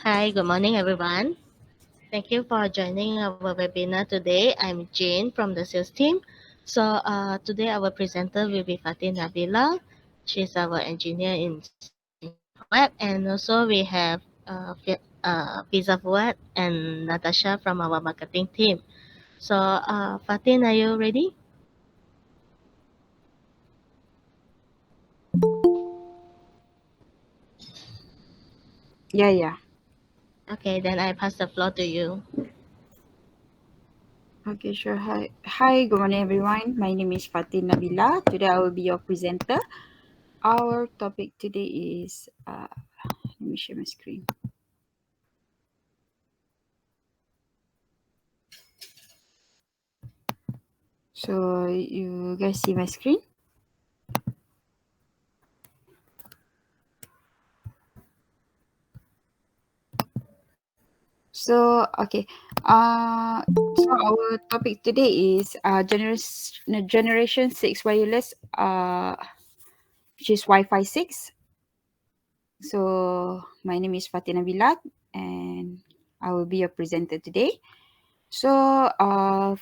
Hi, good morning, everyone. Thank you for joining our webinar today. I'm Jane from the sales team. Today our presenter will be Fatin Nabila. She's our engineer in web, and also we have Pizza Fuad and Natasha from our marketing team. Fatin, are you ready? Yeah. Okay, then I pass the floor to you. Okay, sure. Hi, good morning, everyone. My name is Fatin Nabila. Today I will be your presenter. Our topic today is, let me share my screen. So, you guys see my screen? Okay. So our topic today is Generation 6 wireless, which is Wi-Fi 6. So, my name is Fatin Nabila and I will be your presenter today. So,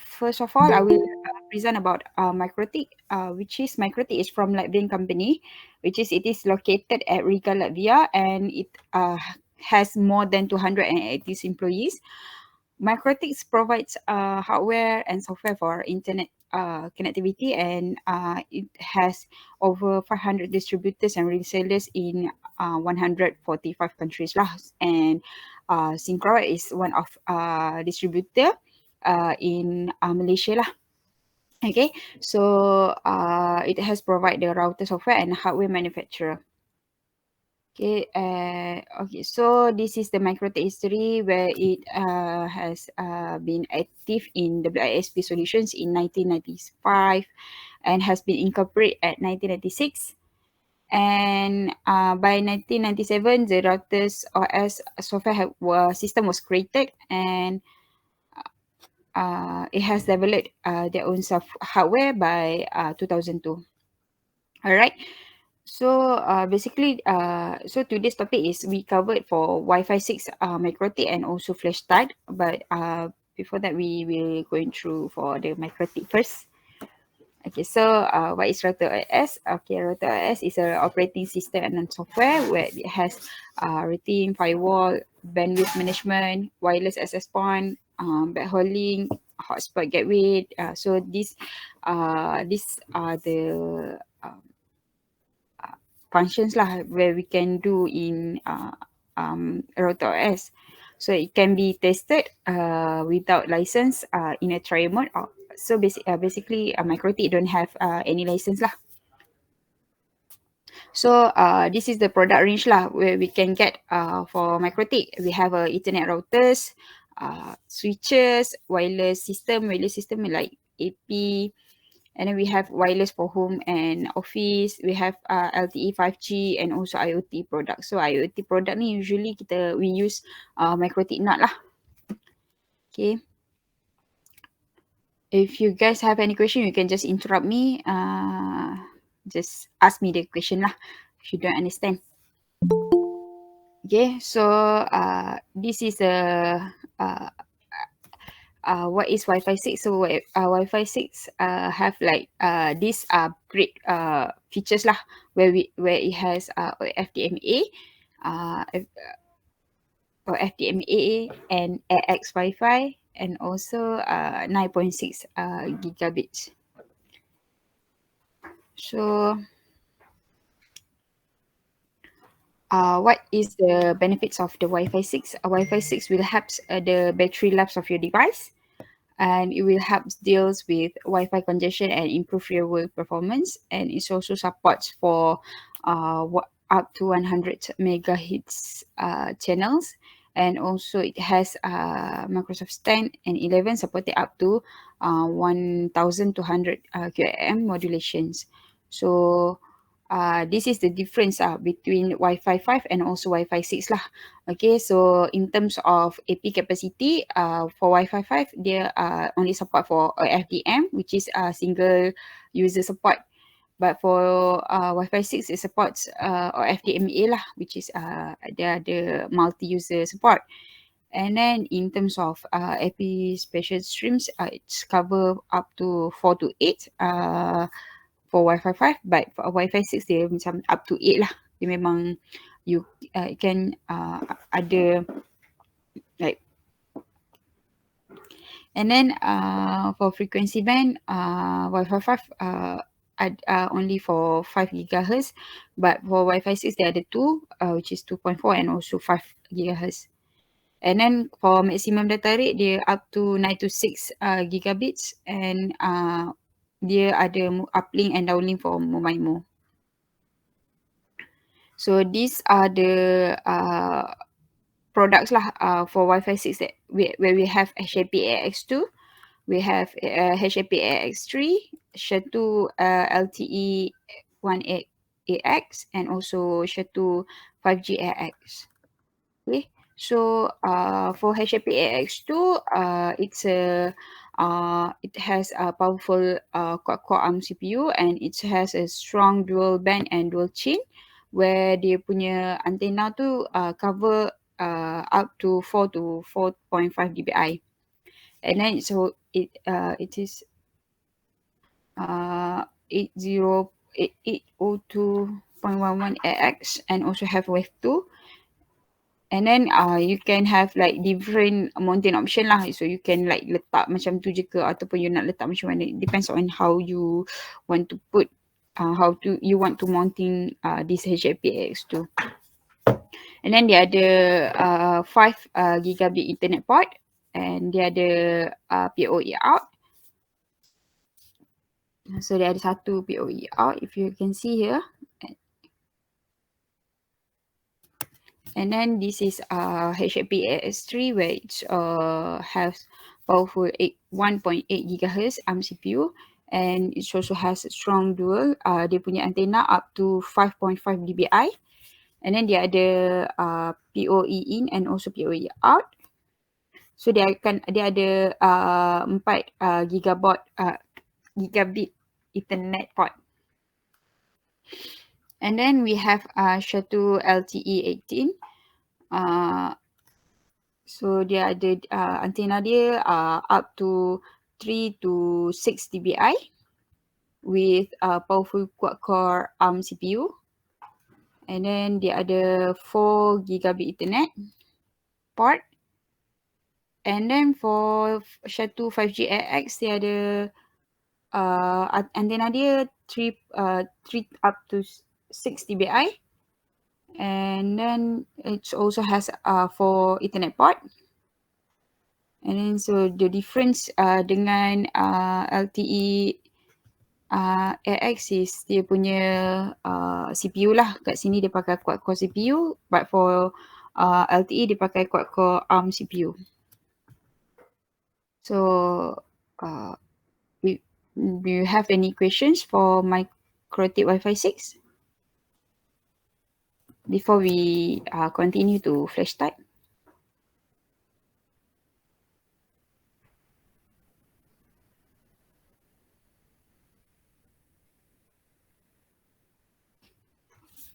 first of all, I will present about MikroTik, MikroTik is from Latvian company, it is located at Riga, Latvia, and it has more than 280 employees. MikroTik provides hardware and software for internet connectivity, and it has over 500 distributors and resellers in 145 countries lah. And Syncro is one of distributor in Malaysia lah. Okay, so it has provide the router software and hardware manufacturer. Okay, so this is the MikroTik history where it has been active in WISP solutions in 1995 and has been incorporated at 1996. And by 1997, the routers OS system was created, and it has developed their own hardware by 2002. All right. So today's topic is we covered for Wi-Fi 6, MikroTik, and also FlashStart. But before that, we will going through for the MikroTik first. Okay, so what is Router OS? Okay, Router OS is a operating system and software where it has routing, firewall, bandwidth management, wireless access point, backhauling, hotspot gateway. So these are the functions lah where we can do in Router OS. So it can be tested without license in a trial mode. Basically, MikroTik don't have any license lah. So this is the product range lah where we can get for MikroTik. We have Ethernet routers, switches, wireless system like AP, and then we have wireless for home and office. We have LTE 5G and also IoT products. So IoT product ni usually we use MikroTik NAT lah. Okay. If you guys have any question, you can just interrupt me. Just ask me the question lah if you don't understand. Okay, so this is uh, what is Wi-Fi 6? So Wi-Fi 6 have like these great features lah where it has FDMA, or FDMA and AX Wi-Fi, and also 9.6 gigabits. So what is the benefits of the Wi-Fi 6? Wi-Fi 6 will help the battery life of your device, and it will help deals with Wi-Fi congestion and improve real world performance. And it also supports for up to 100 megahertz channels, and also it has Microsoft 10 and 11 supported up to 1200 QAM modulations. So this is the difference between Wi-Fi 5 and also Wi-Fi 6 lah. Okay, so in terms of AP capacity, for Wi-Fi 5, they only support for FDM, which is a single user support. But for Wi-Fi 6, it supports or FDMA lah, which is dia ada multi-user support. And then in terms of IP special streams, it's cover up to 4 to 8 for Wi-Fi 5, but for Wi-Fi 6 dia macam up to 8 lah. Dia memang you can ada like. And then for frequency band, Wi-Fi 5 only for 5 gigahertz, but for Wi-Fi 6 there are the two, which is 2.4 and also 5 gigahertz. And then for maximum data rate, dia up to 96 gigabits, and dia ada uplink and downlink for MoMaIMO. So these are the products lah for Wi-Fi 6 that where we have HAP-AX2, we have HAP-AX3, SHA-2 LTE 18AX, and also SHA-2 5G-AX. Okay, so for HAP-AX2, it has a powerful quad-core ARM CPU, and it has a strong dual band and dual chain, where dia punya antenna tu cover up to 4 to 4.5 dBi. And then so it is 802.11 AX, and also have wave 2. And then you can have like different mounting option lah. So you can like letak macam tu je ke, ataupun you nak letak macam mana. It depends on how you want to put, you want to mounting this HAP-AX2. And then dia ada 5 gigabit internet port, and dia ada PoE out. So dia ada satu PoE out, if you can see here. And then this is HAP-AX3, where it has powerful 1.8 GHz ARM CPU, and it also has a strong dual. Dia punya antenna up to 5.5 dBi, and then dia ada PoE in and also PoE out. So dia ada 4 gigabit Ethernet port. And then we have SHA-2 LTE 18. So dia ada antenna dia up to 3 to 6 dBi with powerful quad-core ARM CPU. And then dia ada 4 gigabit Ethernet port. And then for SHA-2 5G-AX, dia ada antenna dia 3 up to 6 dBi. And then it also has 4 Ethernet port. And then so the difference dengan LTE AX is dia punya CPU lah. Kat sini dia pakai quad-core CPU, but for LTE dia pakai quad-core ARM CPU. So do you have any questions for MikroTik Wi-Fi 6 before we continue to FlashStart?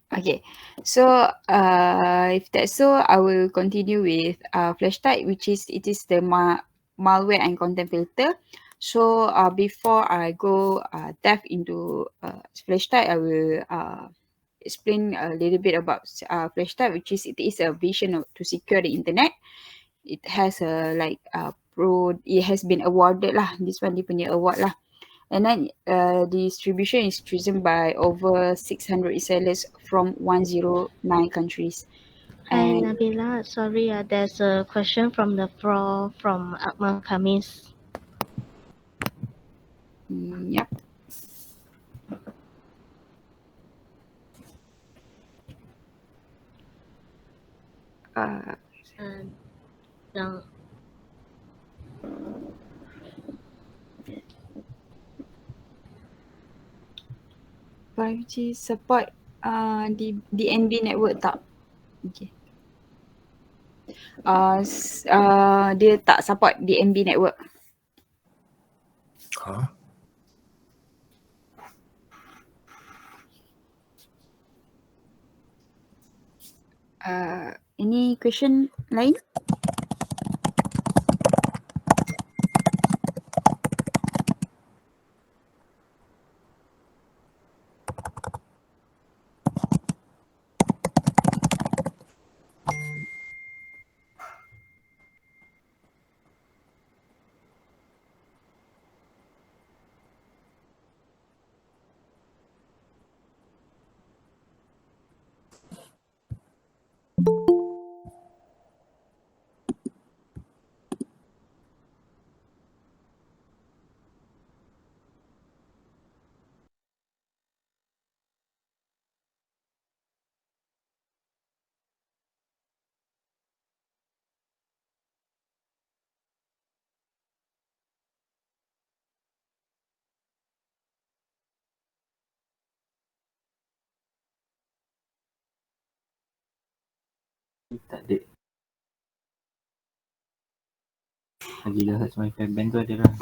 Okay, so if that's so, I will continue with FlashStart, which is the malware and content filter. So before I go depth into FlashStart, I will explain a little bit about FlashStart, which is it is a vision to secure the internet. It has it has been awarded lah. This one dia punya award lah. And then the distribution is chosen by over 600 resellers from 109 countries. Hi, And Nabila. Sorry, there's a question from the floor from Akmal Kamis. yep. Yang 5G support DNB network tak? Okay. Dia tak support DNB network. Huh? Any question lain? Tak ada. Gigahertz Wi-Fi band tu ada lah.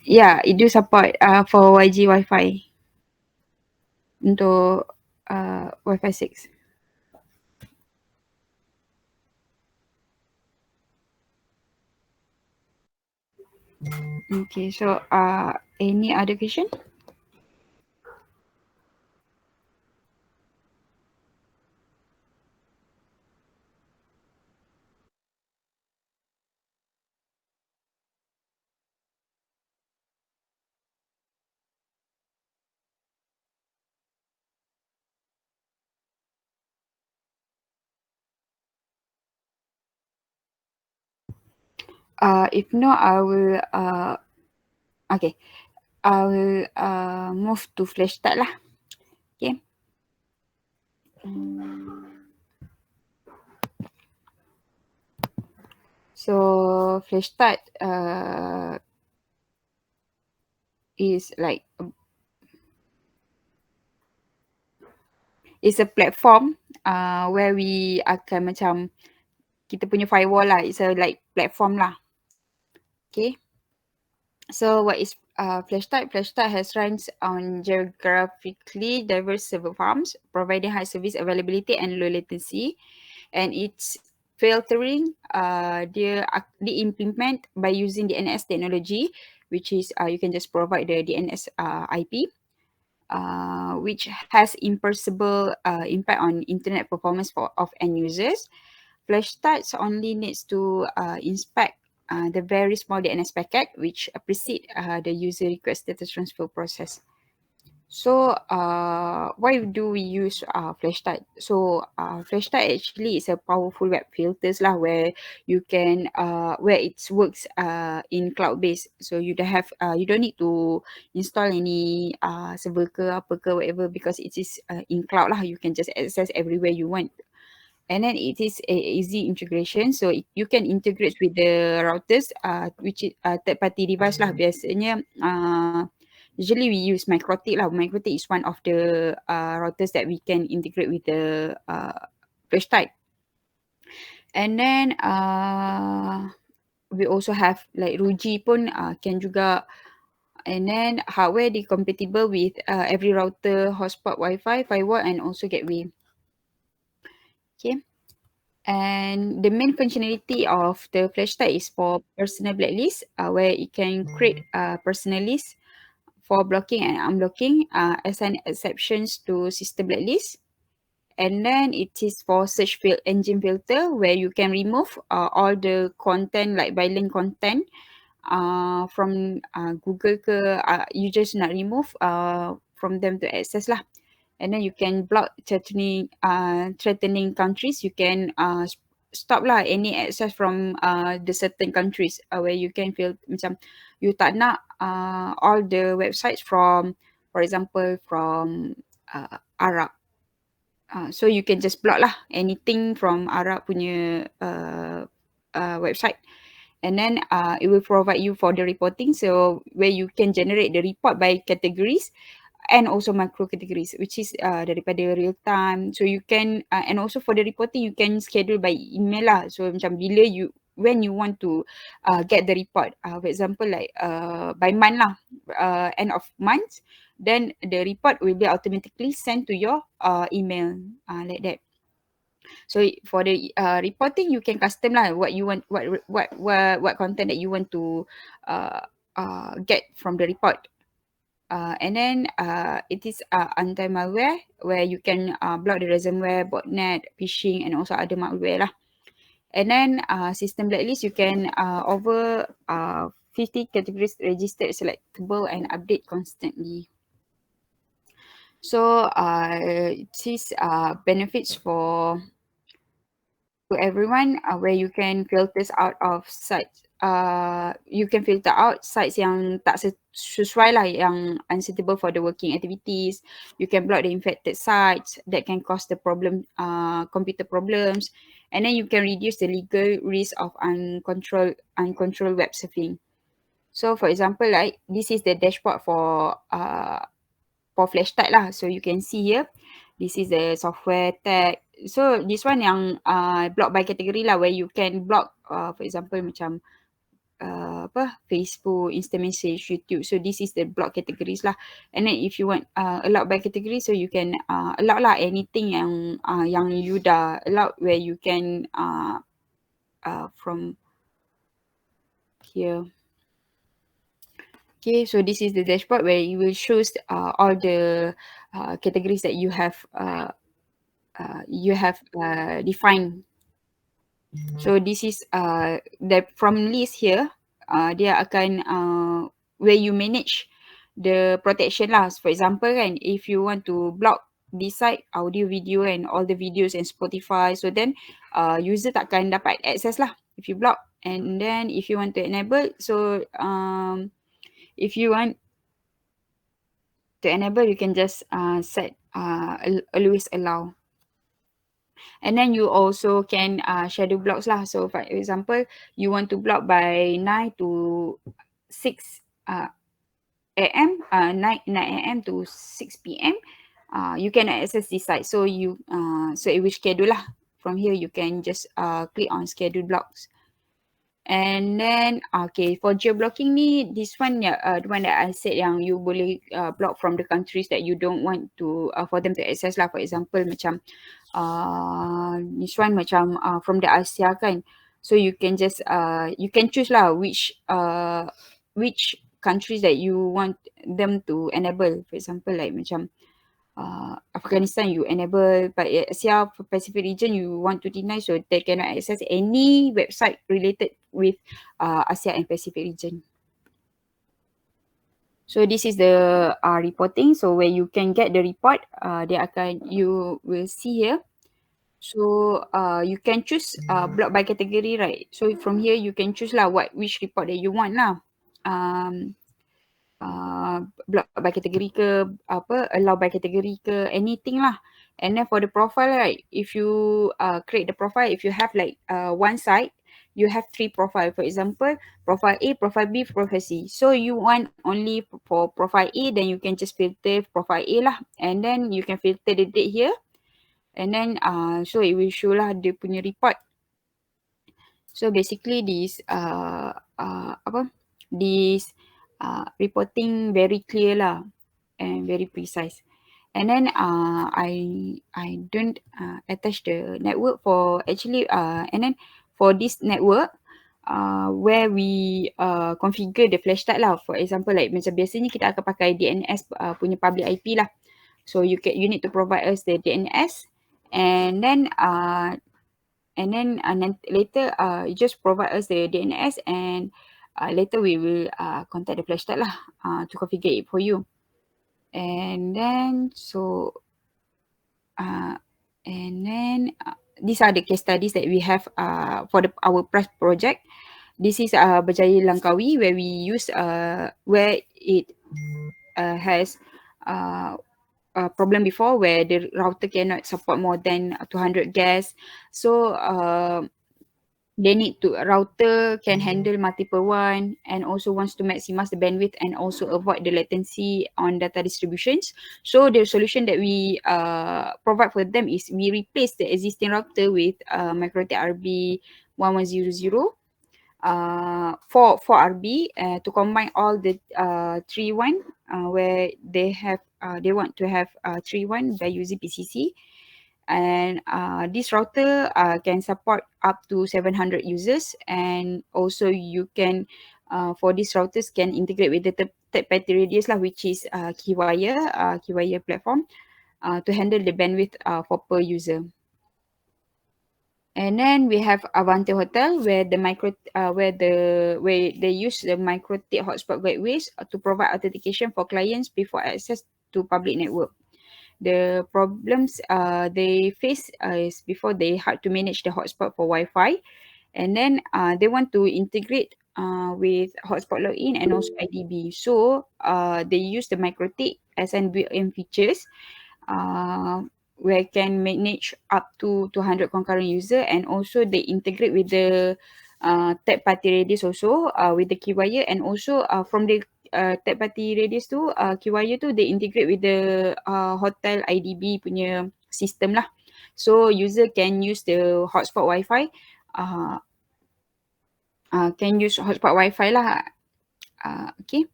Yeah, it do support for YG Wi-Fi untuk Wi-Fi 6. Okay, so any other question? If not, I will okay. I will move to FlashStart lah. Okay. So FlashStart is like is a platform where we akan macam kita punya firewall lah. It's a like platform lah. Okay. So what is FlashStart? FlashStart has runs on geographically diverse server farms, providing high service availability and low latency. And it's filtering they implement by using the DNS technology, which is you can just provide the DNS IP, which has imperceptible impact on internet performance of end users. FlashStart only needs to inspect the very small DNS packet which precede the user request data transfer process. So why do we use FlashStart? So FlashStart actually is a powerful web filters lah where you can where it works in cloud based. So you don't need to install any server ke apa ke whatever because it is in cloud lah. You can just access everywhere you want. And then it is a easy integration, so you can integrate with the routers which is third party device lah. Biasanya usually we use MikroTik lah. MikroTik is one of the routers that we can integrate with the FlashStart. And then we also have like Ruji pun can juga. And then hardware they compatible with every router, hotspot, Wi-Fi, firewall and also gateway. Okay. And the main functionality of the FlashStart is for personal blacklist, where it can create personal list for blocking and unblocking, assign exceptions to system blacklist. And then it is for search engine filter, where you can remove all the content like violent content from Google ke, you just nak remove from them to access lah. and then you can block threatening countries. You can stop lah any access from the certain countries where you can feel macam you tak nak all the websites from, for example, from Arab. So you can just block lah anything from Arab punya website, and then it will provide you for the reporting, so where you can generate the report by categories and also micro categories, which is daripada real time. So you can and also for the reporting you can schedule by email lah. So macam bila you, when you want to get the report, for example like by month lah, end of month, then the report will be automatically sent to your email, like that. So for the reporting, you can custom lah what you want, what content that you want to get from the report. And then it is anti-malware, where you can block the ransomware, botnet, phishing, and also other malware lah. And then system blacklist, you can over 50 categories registered, selectable, and update constantly. So it is benefits for to everyone, where you can filters out of sites. You can filter out sites yang tak sesuai lah, yang unsuitable for the working activities. You can block the infected sites that can cause the problem, computer problems, and then you can reduce the legal risk of uncontrolled web surfing. So for example, like this is the dashboard for FlashStart lah. So you can see here, this is the software tag. So this one yang block by category lah, where you can block for example macam Facebook, instant message, YouTube. So this is the block categories lah. And then if you want allowed by category, so you can allow lah anything yang you dah allowed, where you can from here. Okay, so this is the dashboard where you will show all the categories that you have defined. So this is the from list here. Dia akan where you manage the protection lah. For example kan, if you want to block this site, audio, video, and all the videos and Spotify, so then user takkan dapat access lah if you block. And then if you want to enable, so if you want to enable, you can just set always allow. And then you also can shadow blocks lah. So for example, you want to block by 9 to 6 a.m., 9 a.m. to 6 p.m. You can access this site. So you so it will schedule lah. From here you can just click on schedule blocks. And then okay, for geoblocking ni, this one the one that I said yang you boleh block from the countries that you don't want to for them to access lah. For example macam this one macam from the Asia kan. So you can just you can choose lah which countries that you want them to enable. For example like macam Afghanistan you enable, but Asia Pacific region you want to deny, so they cannot access any website related with Asia and Pacific region. So this is the reporting. So where you can get the report, you will see here. So you can choose block by category, right? So from here you can choose lah which report that you want lah. Block by category ke, allow by category ke, anything lah. And then for the profile, right, if you create the profile, if you have like one site, you have 3 profile. For example, profile A, profile B, profile C. So you want only for profile A, then you can just filter profile A lah. And then you can filter the date here. And then so it will show lah dia punya report. So basically this reporting very clear lah and very precise. And then I don't attach the network for actually and then for this network where we configure the FlashStart lah. For example like macam biasanya kita akan pakai DNS punya public IP lah. So you need to provide us the DNS, and then later you just provide us the DNS, and later we will contact the FlashStart lah to configure it for you. And then so And then these are the case studies that we have for our past project. This is Berjaya Langkawi, where we use where it has a problem before, where the router cannot support more than 200 guests. So they need to router can handle multiple one, and also wants to maximize the bandwidth and also avoid the latency on data distributions. So the solution that we provide for them is we replace the existing router with MikroTik RB 1100 for RB to combine all the 3.1 where they want to have 3.1 by using PCC. And this router can support up to 700 users, and also you can for these routers can integrate with the third-party radios lah, which is Keywire platform to handle the bandwidth for per user. And then we have Avante Hotel, where where they use the MikroTik hotspot gateways to provide authentication for clients before access to public network. The problems they face is before they had to manage the hotspot for Wi-Fi, and then they want to integrate with hotspot login and also IDB. So they use the MikroTik as an built-in features where can manage up to 200 concurrent user, and also they integrate with the third party radios also with the Keywire, and also from the third party radios tu Keywire tu they integrate with the hotel IDB punya system lah. So user can use the hotspot Wi-Fi can use hotspot Wi-Fi lah. Okay.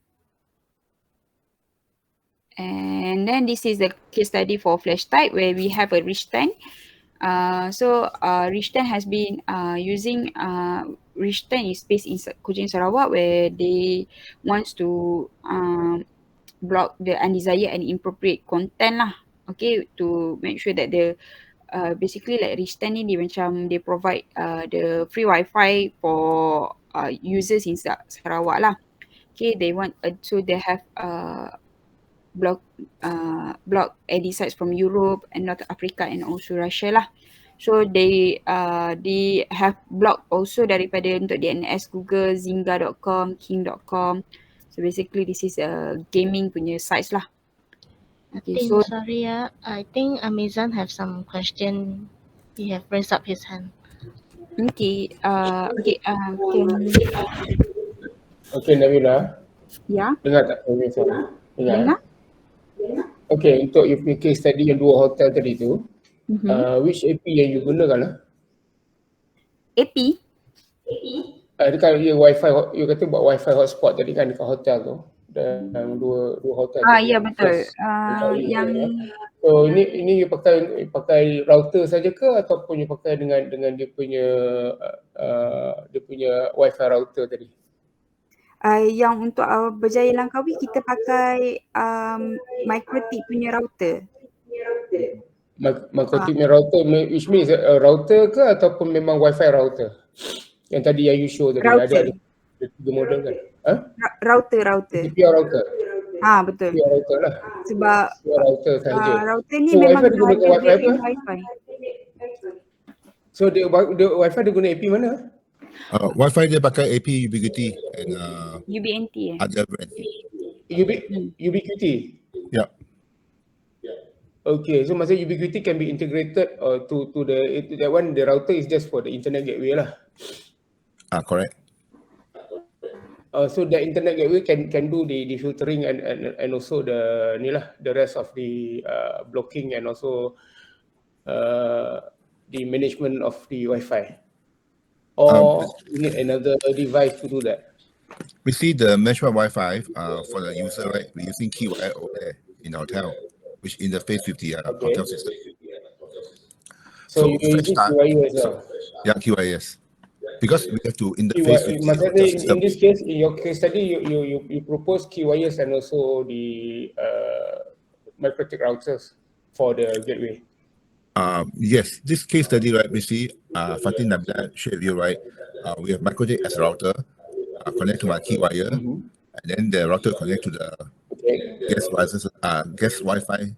And then this is the case study for FlashStart, where we have a rich tank. So rich tank has been using rich tank is based in Kuching, Sarawak, where they wants to block the undesired and inappropriate content lah. Okay, to make sure that the basically like rich tank ni dia macam they provide the free Wi-Fi for users in Sarawak lah. Okay, they want so they have block ID sites from Europe and North Africa and also Russia lah. So they have blocked also daripada untuk DNS Google, Zynga.com, King.com. So basically this is a gaming punya sites lah. Okay, Tim, so sorry I think Amazon have some question. He have raised up his hand. okay, can Okey Nabila, ya dengar tak suara? dengar? Okey, untuk you punya case study yang dua hotel tadi tu, which AP yang you gunakan lah? AP? Dekat dia wifi, you kata buat wifi hotspot tadi kan dekat hotel tu. Dan dua hotel tadi. Ya betul. Yang So ini you pakai router saja ke ataupun you pakai dengan dia punya wifi router tadi? yang untuk Berjaya Langkawi kita pakai MikroTik punya router. MikroTik punya router, which means router ke ataupun memang wifi router? Yang tadi yang you show tadi Router. ada tiga model kan? Router. Pure router. Betul. Pure router lah. Sebab Pure router saja. router ni So, memang wifi dia guna ada wifi apa? built-in Wi-Fi. So the wifi dia guna AP mana? Wi-Fi dia pakai AP Ubiquiti and UBNT other brand. Ubiquiti? Yeah. Okay, so maksudnya Ubiquiti can be integrated to that one, the router is just for the internet gateway lah. Correct. So the internet gateway can do the filtering and also the rest of the blocking and also the management of the Wi-Fi. Or you need another device to do that. We see the management Wi-Fi for the user, right? We're using Keywire over there in the hotel, which interface with the hotel system. So you using Keywire as well? Yeah, Keywire, yes. Because we have to interface with the hotel system. In this case, in your case study, you propose Keywires and also the MikroTik routers for the gateway. Yes, this case study, right, we see Fatin Nabila shared with you, right? We have MikroTik as a router, connect to my Keywire, and then the router connect to the guest Wi-Fi.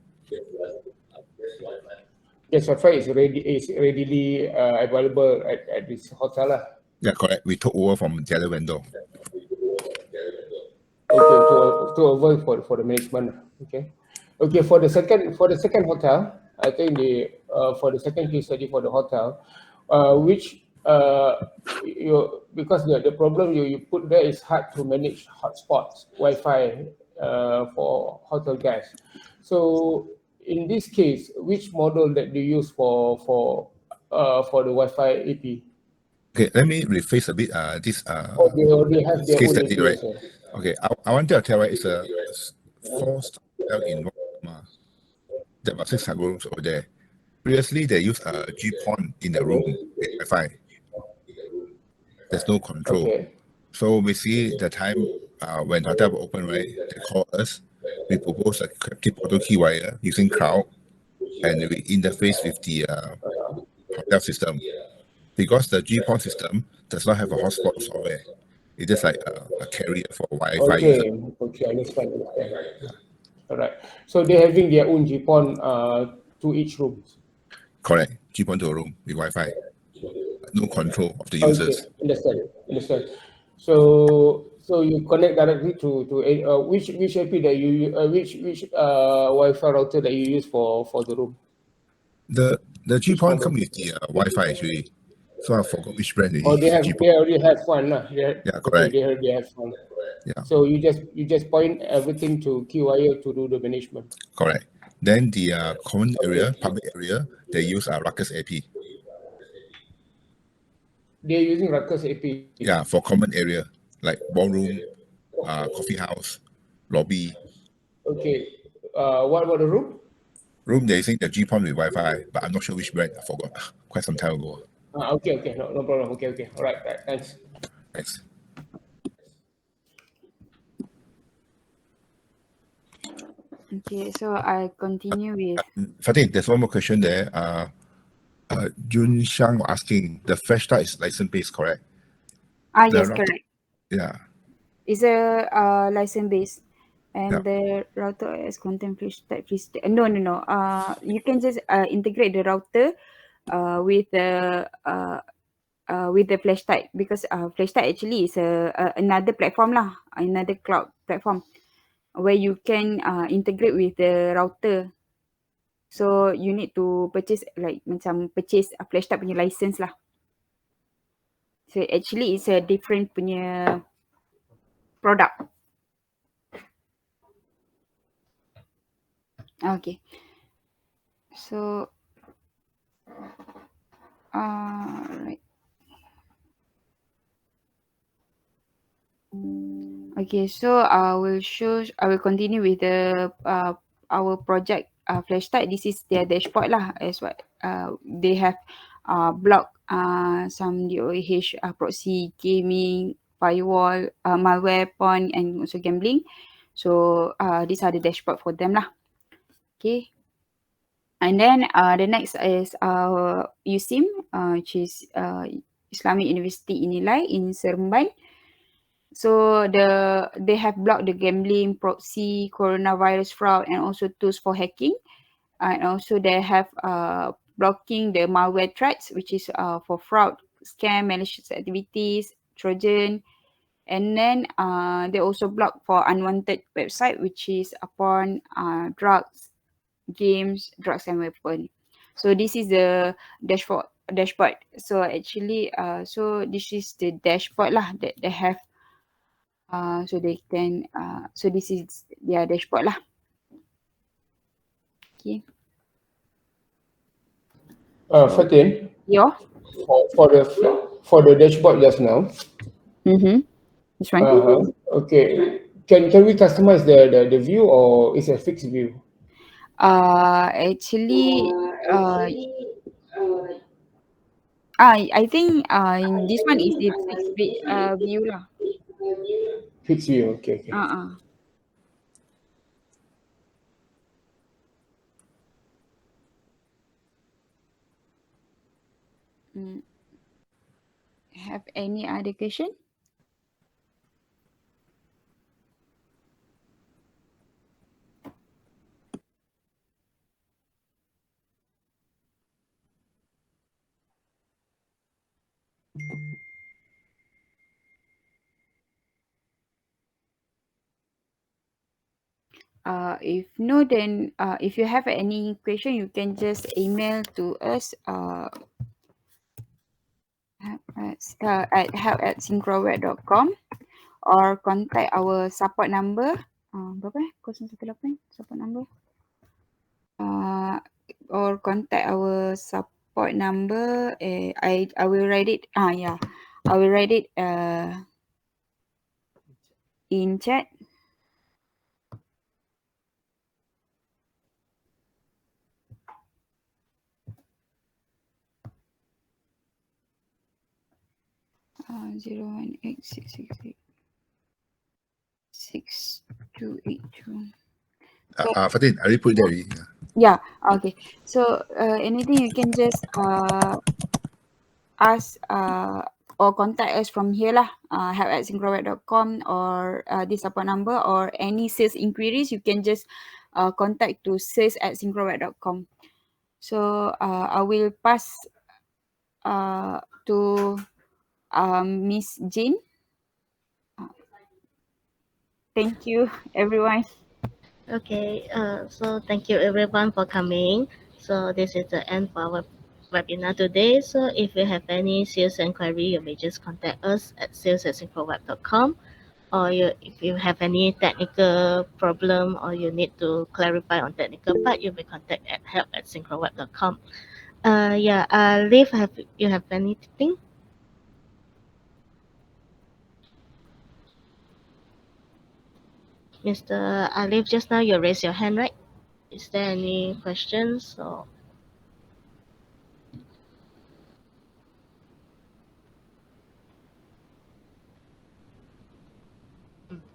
Yes, Wi-Fi is readily available at this hotel lah. Yeah, correct. We took over from the other vendor. Okay, to avoid for the management. Okay. Okay, for the second hotel, I think for the second case study for the hotel, which because the problem you put there is hard to manage hotspots, Wi-Fi for hotel guests. So in this case, which model that you use for the Wi-Fi AP? Okay, let me rephrase a bit. Or they already have this their case own study, AP right? also? Okay, I wanted to tell, right, it's a 4-star hotel in North Myanmar. There were 600 rooms over there. Previously, they used a GPON in the room with Wi-Fi. There's no control. Okay. So basically, the time when hotel will open, right, they call us. We propose a captive auto key wire using Crowd, and we interface with the hotel system. Because the GPON system does not have a hotspot software. It's just like a carrier for Wi-Fi user. Okay, understand. All right. So they're having their own GPON to each room. Correct. GPON to a room with Wi-Fi. No control of the Okay, users. understand. So you connect directly to which IP that you which Wi-Fi router that you use for the room? The GPON model? comes with the Wi-Fi actually. So I forgot which brand it Oh, is. they GPON. already have one, lah. Yeah, Okay, correct. they already have one. Yeah, So you just point everything to KeyWire to do the management. correct. Then the common area, public area, they use Ruckus AP. They're using Ruckus AP. Yeah, for common area like ballroom, coffee house, lobby. Okay. What about the room? Room, they're using the GPON with Wi-Fi, but I'm not sure which brand. I forgot. Quite some time ago. Okay. No problem. Okay. All right. Thanks. Thanks. Okay, so I continue with Fatih, there's one more question there. Jun Shang asking, the FlashStart is license-based, correct? yes, correct. Yeah. It's a license based, and the router is content FlashStart. No. You can just integrate the router with the FlashStart, because FlashStart actually is another platform lah, another cloud platform where you can integrate with the router. So you need to purchase purchase a FlashStart punya license lah. So actually it's a different punya product. Okay. So right. Okay, so I will continue with the our project FlashStart. This is their dashboard lah, as what they have block some DOH proxy, gaming, firewall, malware, porn, and also gambling. So these are the dashboard for them lah. Okay. And then the next is USIM, which is Islamic University Inilai in Seremban. So they have blocked the gambling, proxy, coronavirus fraud, and also tools for hacking. And also they have blocking the malware threats, which is for fraud, scam, malicious activities, Trojan. And then they also block for unwanted website, which is upon drugs, games, drugs and weapon. So this is the dashboard. So actually so this is the dashboard lah that they have. So they can so this is their dashboard lah. Okay. Fatin, Yeah. for the dashboard just now. This one. Okay. Can we customize the view, or is a fixed view? Actually I think in this one is the fixed view lah. Fixed view. Okay. Have any other question? If no, then if you have any question, you can just email to us at help@syncroweb.com or contact our support number. Berapa? 018 support number. Or contact our support number. I will write it. Yeah, I will write it in chat. Uh, 018668628. So Fatin, I already put it there already. yeah, okay. So anything you can just ask or contact us from here lah. Help@syncroweb.com or this support number or any sales inquiries you can just contact to sales@syncroweb.com. So I will pass to Miss Jane. Thank you everyone. Okay, so thank you everyone for coming. So this is the end for our webinar today. So if you have any sales inquiry, you may just contact us at sales@syncroweb.com. Or if you have any technical problem or you need to clarify on technical part, you may contact at help@syncroweb.com. Yeah, Liv, have you have anything? Mr. Alif, just now you raised your hand, right? Is there any questions or?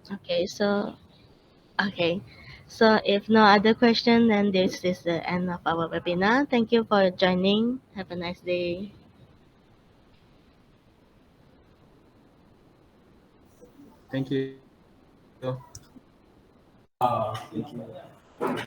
Okay, so okay. So if no other question, then this is the end of our webinar. Thank you for joining. Have a nice day. Thank you. Thank you.